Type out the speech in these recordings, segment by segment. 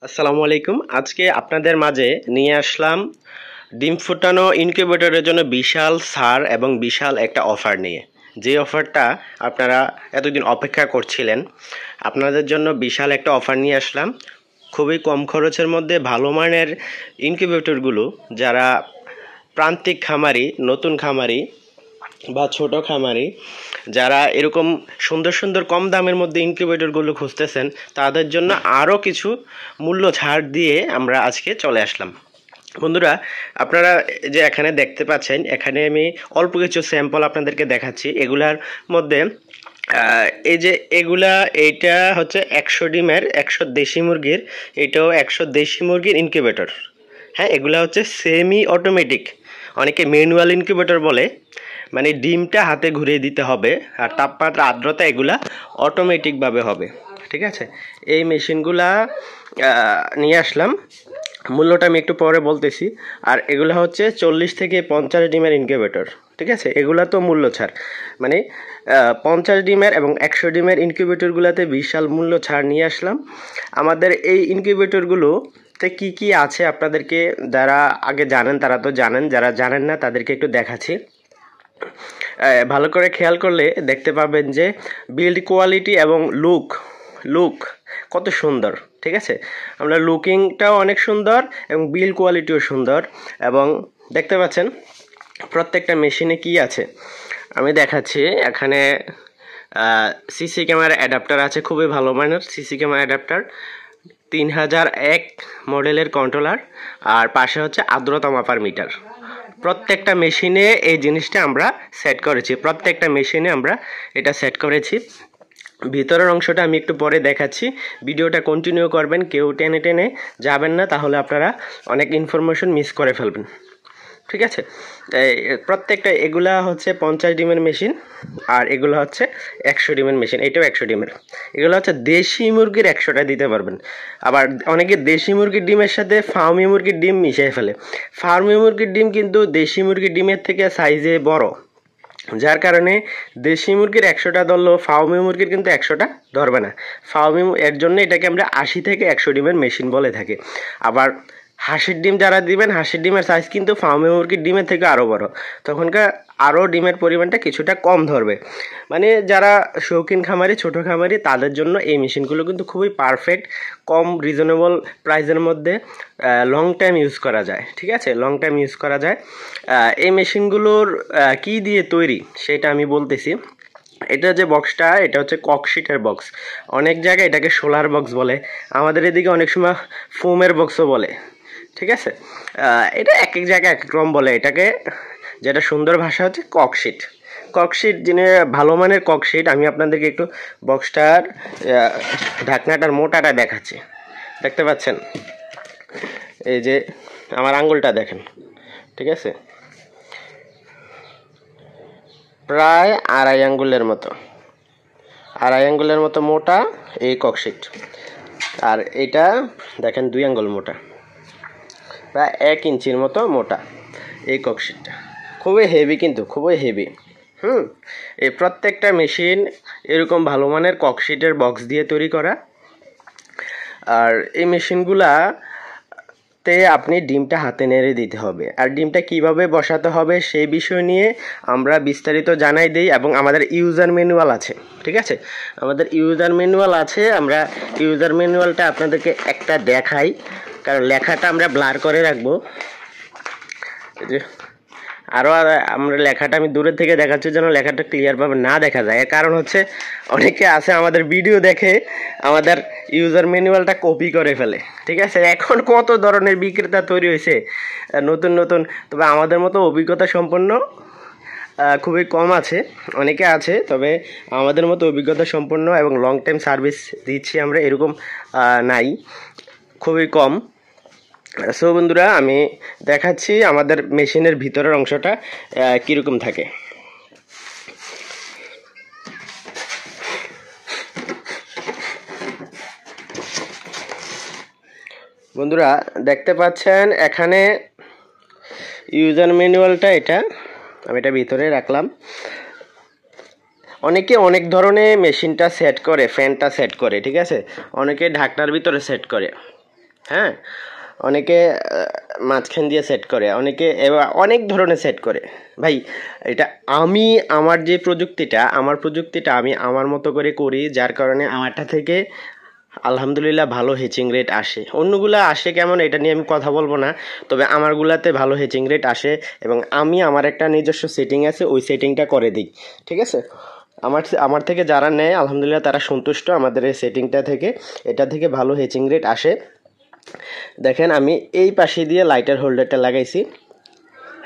আসসালামু আলাইকুম। আজকে আপনাদের মাঝে নিয়ে আসলাম ডিম ফুটানো ইনকিউবেটরের জন্য বিশাল ছাড় এবং বিশাল একটা অফার নিয়ে। যে অফারটা আপনারা এতদিন অপেক্ষা করছিলেন, আপনাদের জন্য বিশাল একটা অফার নিয়ে আসলাম। খুবই কম খরচের মধ্যে ভালো মানের ইনকিউবেটরগুলো যারা প্রান্তিক খামারি, নতুন খামারি বা ছোট খামারি যারা এরকম সুন্দর সুন্দর কম দামের মধ্যে ইনকিউবেটরগুলো খুঁজতেছেন, তাদের জন্য আরও কিছু মূল্য ছাড় দিয়ে আমরা আজকে চলে আসলাম। বন্ধুরা, আপনারা যে এখানে দেখতে পাচ্ছেন, এখানে আমি অল্প কিছু স্যাম্পল আপনাদেরকে দেখাচ্ছি। এগুলার মধ্যে এই যে এইটা হচ্ছে 100 ডিমের 100 দেশি মুরগির, এটাও 100 দেশি মুরগির ইনকিউবেটর। হ্যাঁ, এগুলা হচ্ছে সেমি অটোমেটিক, অনেকে ম্যানুয়াল ইনকিউবেটর বলে, মানে ডিমটা হাতে ঘুরিয়ে দিতে হবে, আর তাপমাত্রা আর্দ্রতা এগুলা অটোমেটিকভাবে হবে। ঠিক আছে, এই মেশিনগুলা নিয়ে আসলাম। মূল্যটা আমি একটু পরে বলতেছি। আর এগুলো হচ্ছে 40 থেকে 50 ডিমের ইনকিউবেটর। ঠিক আছে, এগুলা তো মূল্য ছাড়, মানে 50 ডিমের এবং 100 ডিমের ইনকিউবেটরগুলোতে বিশাল মূল্য ছাড় নিয়ে আসলাম। আমাদের এই ইনকিউবেটরগুলোতে কি কি আছে আপনাদেরকে যারা আগে জানেন তারা তো জানেন, যারা জানেন না তাদেরকে একটু দেখাচ্ছি। ভালো করে খেয়াল করলে দেখতে পাবেন যে বিল্ড কোয়ালিটি এবং লুক কত সুন্দর। ঠিক আছে, আমরা লুকিংটাও অনেক সুন্দর এবং বিল্ড কোয়ালিটিও সুন্দর। এবং দেখতে পাচ্ছেন প্রত্যেকটা মেশিনে কি আছে আমি দেখাচ্ছি। এখানে সিসি ক্যামেরা অ্যাডাপ্টার আছে, খুবই ভালো মানের সিসি ক্যামেরা অ্যাডাপ্টার, 3001 মডেলের কন্ট্রোলার, আর পাশে হচ্ছে আর্দ্রতা মাপার মিটার। প্রত্যেকটা মেশিনে এই জিনিসটা আমরা সেট করেছি, প্রত্যেকটা মেশিনে আমরা এটা সেট করেছি। ভিতরের অংশটা আমি একটু পরে দেখাচ্ছি, ভিডিওটা কন্টিনিউ করবেন, কেউ টেনে টেনে যাবেন না, তাহলে আপনারা অনেক ইনফরমেশন মিস করে ফেলবেন। ঠিক আছে, প্রত্যেকটা এগুলা হচ্ছে 50 ডিমের মেশিন, আর এগুলো হচ্ছে 100 ডিমের মেশিন, এটাও 100 ডিমের। এগুলো হচ্ছে দেশি মুরগির 100টা দিতে পারবেন। আবার অনেকে দেশি মুরগির ডিমের সাথে ফার্মি মুরগির ডিম মিশিয়ে ফেলে। ফার্মি মুরগির ডিম কিন্তু দেশি মুরগির ডিমের থেকে সাইজে বড়, যার কারণে দেশি মুরগির 100টা ধরলেও ফার্মি মুরগির কিন্তু 100টা ধরবে না। ফার্মি এর জন্য এটাকে আমরা 80 থেকে 100 ডিমের মেশিন বলে থাকি। আবার হাঁসের ডিম যারা দিবেন, হাঁসের ডিমের সাইজ কিন্তু ফার্মি মুরগির ডিমের থেকে আরও বড়, তখনকার আরও ডিমের পরিমাণটা কিছুটা কম ধরবে। মানে যারা শৌখিন খামারি, ছোট খামারি, তাদের জন্য এই মেশিনগুলো কিন্তু খুবই পারফেক্ট, কম রিজনেবল প্রাইসের মধ্যে লং টাইম ইউজ করা যায়। ঠিক আছে, লং টাইম ইউজ করা যায়। এই মেশিনগুলোর কি দিয়ে তৈরি সেটা আমি বলতেছি। এটা যে বক্সটা, এটা হচ্ছে ককশিটের বক্স। অনেক জায়গায় এটাকে সোলার বক্স বলে, আমাদের এদিকে অনেক সময় ফোমের বক্সও বলে। ঠিক আছে, এটা এক এক জায়গায় এক এক রকম বলে এটাকে, যেটা সুন্দর ভাষা হচ্ছে ককশিট যিনি ভালো মানের ককশিট। আমি আপনাদেরকে একটু বক্সটার ঢাকনাটার মোটাটা দেখাচ্ছি। দেখতে পাচ্ছেন, এই যে আমার আঙ্গুলটা দেখেন। ঠিক আছে, প্রায় আড়াই আঙ্গুলের মতো মোটা এই ককশিট। আর এটা দেখেন 2 আঙ্গুল মোটা, প্রায় 1 ইঞ্চির মতো মোটা এই ককশিটটা। খুবই হেভি, কিন্তু খুবই হেভি। এই প্রত্যেকটা মেশিন এরকম ভালো মানের ককশিটের বক্স দিয়ে তৈরি করা। আর এই মেশিনগুলা তে আপনি ডিমটা হাতে নেড়ে দিতে হবে, আর ডিমটা কিভাবে বসাতে হবে সেই বিষয় নিয়ে আমরা বিস্তারিত জানাই দেই, এবং আমাদের ইউজার ম্যানুয়াল আছে। ঠিক আছে, আমাদের ইউজার ম্যানুয়াল আছে, আমরা ইউজার ম্যানুয়ালটা আপনাদেরকে একটা দেখাই, কারণ লেখাটা আমরা ব্লার করে রাখবো। যে আরও আমরা লেখাটা আমি দূরের থেকে দেখাচ্ছি যেন লেখাটা ক্লিয়ারভাবে না দেখা যায়। এর কারণ হচ্ছে অনেকে আছে আমাদের ভিডিও দেখে আমাদের ইউজার ম্যানুয়ালটা কপি করে ফেলে। ঠিক আছে, এখন কত ধরনের বিক্রেতা তৈরি হয়েছে নতুন নতুন, তবে আমাদের মতো অভিজ্ঞতা সম্পন্ন খুবই কম আছে। অনেকে আছে, তবে আমাদের মতো অভিজ্ঞতা সম্পন্ন এবং লং টাইম সার্ভিস দিচ্ছি আমরা এরকম নাই, খুবই কম। সো বন্ধুরা, আমি দেখাচ্ছি আমাদের মেশিনের ভিতরের অংশটা কীরকম থাকে। বন্ধুরা দেখতে পাচ্ছেন এখানে ইউজার ম্যানুয়ালটা, আমি এটা ভিতরে রাখলাম। অনেকে অনেক ধরনের মেশিনটা সেট করে, ফ্যানটা সেট করে। ঠিক আছে, অনেকে ঢাকনার ভিতরে সেট করে। হ্যাঁ, অনেকে মাঝখান দিয়ে সেট করে, অনেকে অনেক ধরনের সেট করে। ভাই এটা আমি আমার প্রযুক্তিটা আমি আমার মতো করে করি, যার কারণে আমারটা থেকে আলহামদুলিল্লাহ ভালো হেচিং রেট আসে। অন্যগুলা আসে কেমন এটা নিয়ে আমি কথা বলবো না, তবে আমারগুলাতে ভালো হেচিং রেট আসে এবং আমি আমার একটা নিজস্ব সেটিং আছে, ওই সেটিংটা করে দিই। ঠিক আছে, আমার থেকে যারা নেয় আলহামদুলিল্লাহ তারা সন্তুষ্ট আমাদের এই সেটিংটা থেকে, এটা থেকে ভালো হেচিং রেট আসে। দেখেন আমি এই পাশে দিয়ে লাইটার হোল্ডারটা লাগাইছি।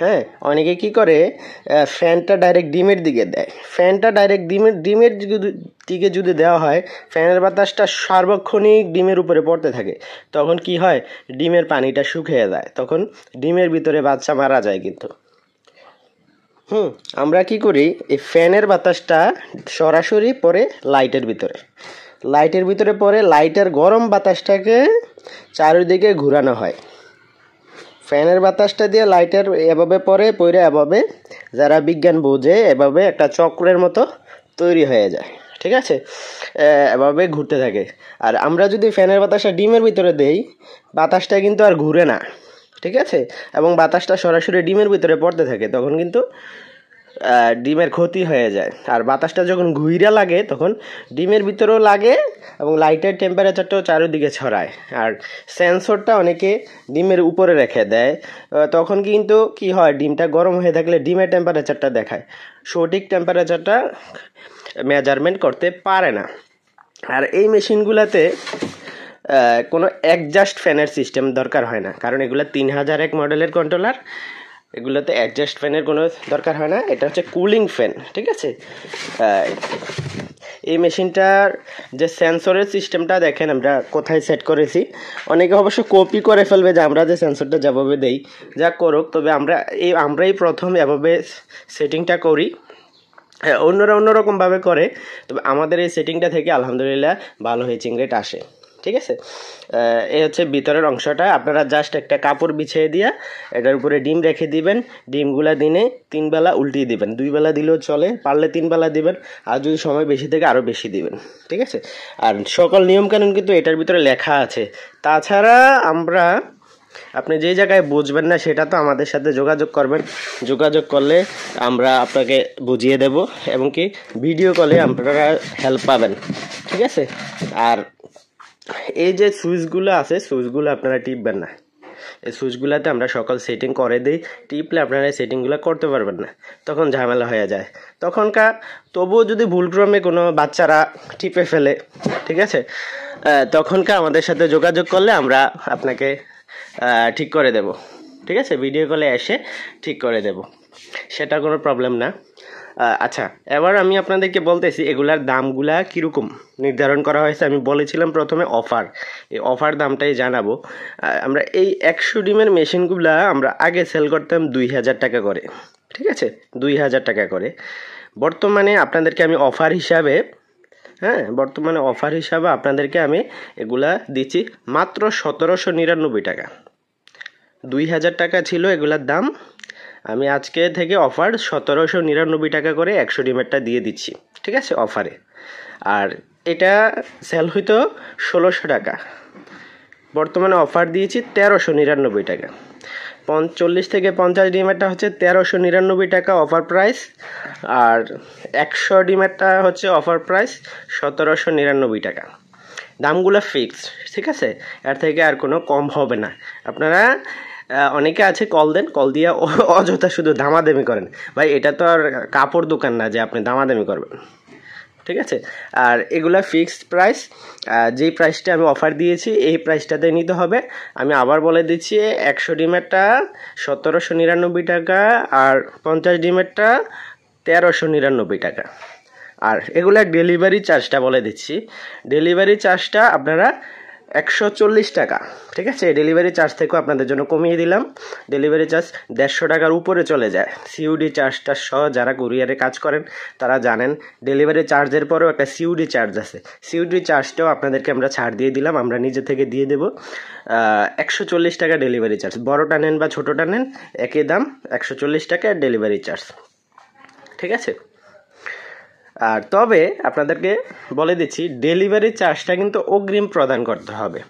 হ্যাঁ, অনেকে কি করে ফ্যানটা ডাইরেক্ট ডিমের দিকে দেয়। ফ্যানটা ডাইরেক্ট ডিমের দিকে যদি দেওয়া হয়, ফ্যানের বাতাসটা সার্বক্ষণিক ডিমের উপরে পড়তে থাকে, তখন কি হয়, ডিমের পানিটা শুকিয়ে যায়, তখন ডিমের ভিতরে বাচ্চা মারা যায়। কিন্তু আমরা কি করি, এই ফ্যানের বাতাসটা সরাসরি পড়ে লাইটের ভিতরে পড়ে, লাইটের গরম বাতাসটাকে চারিদিকে ঘোরানো হয়। ফ্যানের বাতাসটা দিয়ে লাইটের এভাবে পড়ে এভাবে, যারা বিজ্ঞান বোঝে, এভাবে একটা চক্রের মতো তৈরি হয়ে যায়। ঠিক আছে, এভাবে ঘুরতে থাকে। আর আমরা যদি ফ্যানের বাতাসটা ডিমের ভিতরে দেই, বাতাসটা কিন্তু আর ঘুরে না। ঠিক আছে, এবং বাতাসটা সরাসরি ডিমের ভিতরে পড়তে থাকে, তখন কিন্তু ডিমের ক্ষতি হয়ে যায়। আর বাতাসটা যখন ঘুইরা লাগে, তখন ডিমের ভিতরেও লাগে এবং লাইটের টেম্পারেচারটাও চারিদিকে ছড়ায়। আর সেন্সরটা অনেকে ডিমের উপরে রেখে দেয়, তখন কিন্তু কি হয়, ডিমটা গরম হয়ে থাকলে ডিমের টেম্পারেচারটা দেখায়, সঠিক টেম্পারেচারটা মেজারমেন্ট করতে পারে না। আর এই মেশিনগুলোতে কোনো অ্যাডজাস্ট ফ্যানের সিস্টেম দরকার হয় না, কারণ এগুলো 3001 মডেলের কন্ট্রোলার, এগুলোতে অ্যাডজাস্ট ফ্যানের কোনো দরকার হয় না। এটা হচ্ছে কুলিং ফ্যান। ঠিক আছে, এই মেশিনটার যে সেন্সরের সিস্টেমটা দেখেন আমরা কোথায় সেট করেছি। অনেকে অবশ্য কপি করে ফেলবে যে আমরা যে সেন্সরটা যেভাবে দেই, যা করুক, তবে আমরাই প্রথম এভাবে সেটিংটা করি। অন্যরা অন্যরকমভাবে করে, তবে আমাদের এই সেটিংটা থেকে আলহামদুলিল্লাহ ভালো হিচিং রেট আসে। ঠিক আছে, এই হচ্ছে ভিতরের অংশটা। আপনারা জাস্ট একটা কাপড় বিছিয়ে দিয়ে এটার উপরে ডিম রেখে দিবেন। ডিমগুলা দিনে 3 বেলা উল্টিয়ে দিবেন, 2 বেলা দিলেও চলে, পারলে 3 বেলা দিবেন, আর যদি সময় বেশি থাকে আরও বেশি দিবেন। ঠিক আছে, আর সকল নিয়মকানুন কিন্তু এটার ভিতরে লেখা আছে। তাছাড়া আপনি যে জায়গায় বুঝবেন না, সেটা তো আমাদের সাথে যোগাযোগ করবেন। যোগাযোগ করলে আমরা আপনাকে বুঝিয়ে দেব, এবং কি ভিডিও কলে আপনারা হেল্প পাবেন। ঠিক আছে, আর এই যে সুইচগুলো আছে, সুইচগুলো আপনারা টিপবেন না। এই সুইচগুলোতে আমরা সকল সেটিং করে দিই, টিপলে আপনারা এই সেটিংগুলো করতে পারবেন না, তখন ঝামেলা হয়ে যায়। তবুও যদি ভুলক্রমে কোনো বাচ্চারা টিপে ফেলে, ঠিক আছে, তখনকার আমাদের সাথে যোগাযোগ করলে আমরা আপনাকে ঠিক করে দেব। ঠিক আছে, ভিডিও কলে এসে ঠিক করে দেব, সেটা কোনো প্রবলেম না। আচ্ছা, এবার আমি আপনাদেরকে বলতেছি এগুলার দামগুলা কীরকম নির্ধারণ করা হয়েছে। আমি বলেছিলাম প্রথমে অফার, এই অফার দামটাই জানাবো। আমরা এই 100 ডিমের মেশিনগুলা আমরা আগে সেল করতাম 2000 টাকা করে। ঠিক আছে, 2000 টাকা করে। বর্তমানে আপনাদেরকে আমি অফার হিসাবে আপনাদেরকে আমি এগুলা দিচ্ছি মাত্র 1799 টাকা। 2000 টাকা ছিল এগুলার দাম, আমি আজকে থেকে অফার 1799 টাকা করে 100 ডিমেরটা দিয়ে দিচ্ছি। ঠিক আছে, অফারে। আর এটা সেল হইতো 1600 টাকা, বর্তমানে অফার দিয়েছি 1399 টাকা। 40 থেকে 50 ডিমেরটা হচ্ছে 1399 টাকা অফার প্রাইস, আর 100 ডিমেরটা হচ্ছে অফার প্রাইস 1799 টাকা। দামগুলো ফিক্সড। ঠিক আছে, এর থেকে আর কোনো কম হবে না। আপনারা অনেকে আছে কল দেন, কল দিয়ে অযথা শুধু দামাদামি করেন। ভাই এটা তো আর কাপড় দোকান না যে আপনি দামাদামি করবেন। ঠিক আছে, আর এগুলা ফিক্সড প্রাইস। যেই প্রাইসটা আমি অফার দিয়েছি এই প্রাইসটাতে নিতে হবে। আমি আবার বলে দিচ্ছি, 100 ডিমেরটা 1799 টাকা, আর 50 ডিমেরটা 1399 টাকা। আর এগুলা ডেলিভারি চার্জটা বলে দিচ্ছি, ডেলিভারি চার্জটা আপনারা 140 টাকা। ঠিক আছে, ডেলিভারি চার্জ থেকেও আপনাদের জন্য কমিয়ে দিলাম। ডেলিভারি চার্জ 150 টাকার উপরে চলে যায়। সিউডি চার্জটা সহ যারা কুরিয়ারে কাজ করেন তারা জানেন, ডেলিভারি চার্জের পরেও একটা সিউডি চার্জ আছে। সিউডি চার্জটাও আপনাদেরকে আমরা ছাড় দিয়ে দিলাম, আমরা নিজে থেকে দিয়ে দেব। 140 টাকা ডেলিভারি চার্জ, বড়টা নেন বা ছোটোটা নেন একই দাম, 140 টাকা ডেলিভারি চার্জ। ঠিক আছে, আর তবে আপনাদেরকে বলে দিচ্ছি ডেলিভারি চার্জটা কিন্তু অগ্রিম প্রদান করতে হবে।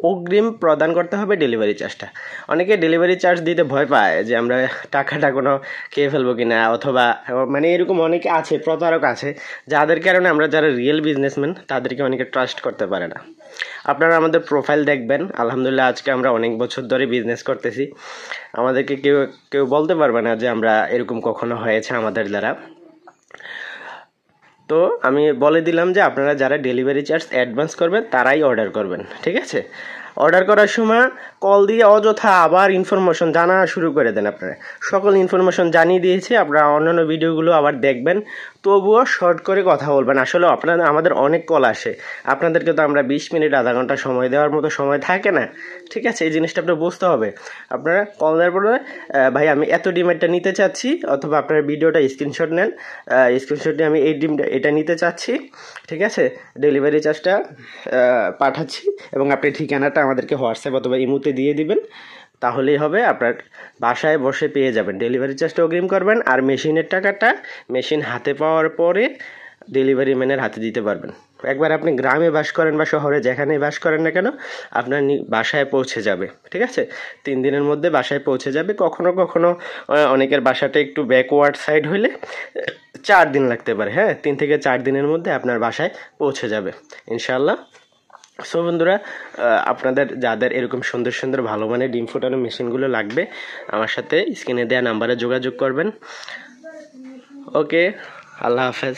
অগ্রিম প্রদান করতে হবে ডেলিভারি চার্জটা। অনেকে ডেলিভারি চার্জ দিতে ভয় পায় যে আমরা টাকাটা কোনো খেয়ে ফেলবো কিনা, অথবা মানে এরকম অনেকে আছে, প্রতারক আছে, যাদের কারণে আমরা যারা রিয়েল বিজনেসম্যান তাদেরকে অনেকে ট্রাস্ট করতে পারে না। আপনারা আমাদের প্রোফাইল দেখবেন, আলহামদুলিল্লাহ আজকে আমরা অনেক বছর ধরে বিজনেস করতেছি, আমাদেরকে কেউ কেউ বলতে পারবে না যে আমরা এরকম কখনো হয়েছে আমাদের দ্বারা। তো আমি বলে দিলাম যে আপনারা যারা ডেলিভারি চার্জ অ্যাডভান্স করবেন তারাই অর্ডার করবেন, ঠিক আছে? অর্ডার করার সময় কল দিয়ে অযথা আবার ইনফরমেশন জানা শুরু করে দেন। আপনারা সকল ইনফরমেশন জানিয়ে দিয়েছি, আপনারা অন্যান্য ভিডিওগুলো আবার দেখবেন, তবুও শর্ট করে কথা বলবেন। আসলে আপনারা আমাদের অনেক কল আসে, আপনাদেরকে তো আমরা 20 মিনিট আধা ঘন্টা সময় দেওয়ার মতো সময় থাকে না, ঠিক আছে? এই জিনিসটা আপনার বুঝতে হবে। আপনারা কল দেওয়ার পরে ভাই আমি এত ডিমটা নিতে চাচ্ছি, অথবা আপনার ভিডিওটা স্ক্রিনশট নেন, স্ক্রিনশটে আমি এই ডিমটা এটা নিতে চাচ্ছি, ঠিক আছে? ডেলিভারি চার্জটা পাঠাচ্ছি এবং আপনি ঠিকানাটা আমাদেরকে হোয়াটসঅ্যাপ অথবা ইমোতে দিয়ে দিবেন, তাহলেই হবে। আপনার বাসায় বসে পেয়ে যাবেন। ডেলিভারি চার্জটা অগ্রিম করবেন, আর মেশিনের টাকাটা মেশিন হাতে পাওয়ার পরে ডেলিভারি ম্যানের হাতে দিতে পারবেন। একবার আপনি গ্রামে বাস করেন বা শহরে যেখানেই বাস করেন না কেন, আপনার বাসায় পৌঁছে যাবে, ঠিক আছে? 3 দিনের মধ্যে বাসায় পৌঁছে যাবে। কখনো কখনো অনেকের বাসাটা একটু ব্যাকওয়ার্ড সাইড হইলে 4 দিন লাগতে পারে। হ্যাঁ, 3 থেকে 4 দিনের মধ্যে আপনার বাসায় পৌঁছে যাবে ইনশাআল্লাহ। সো বন্ধুরা, আপনাদের যাদের এরকম সুন্দর সুন্দর ভালো মানের ডিম ফোটানো মেশিনগুলো লাগবে, আমার সাথে স্ক্রিনে দেওয়া নাম্বারে যোগাযোগ করবেন। ওকে, আল্লাহ হাফেজ।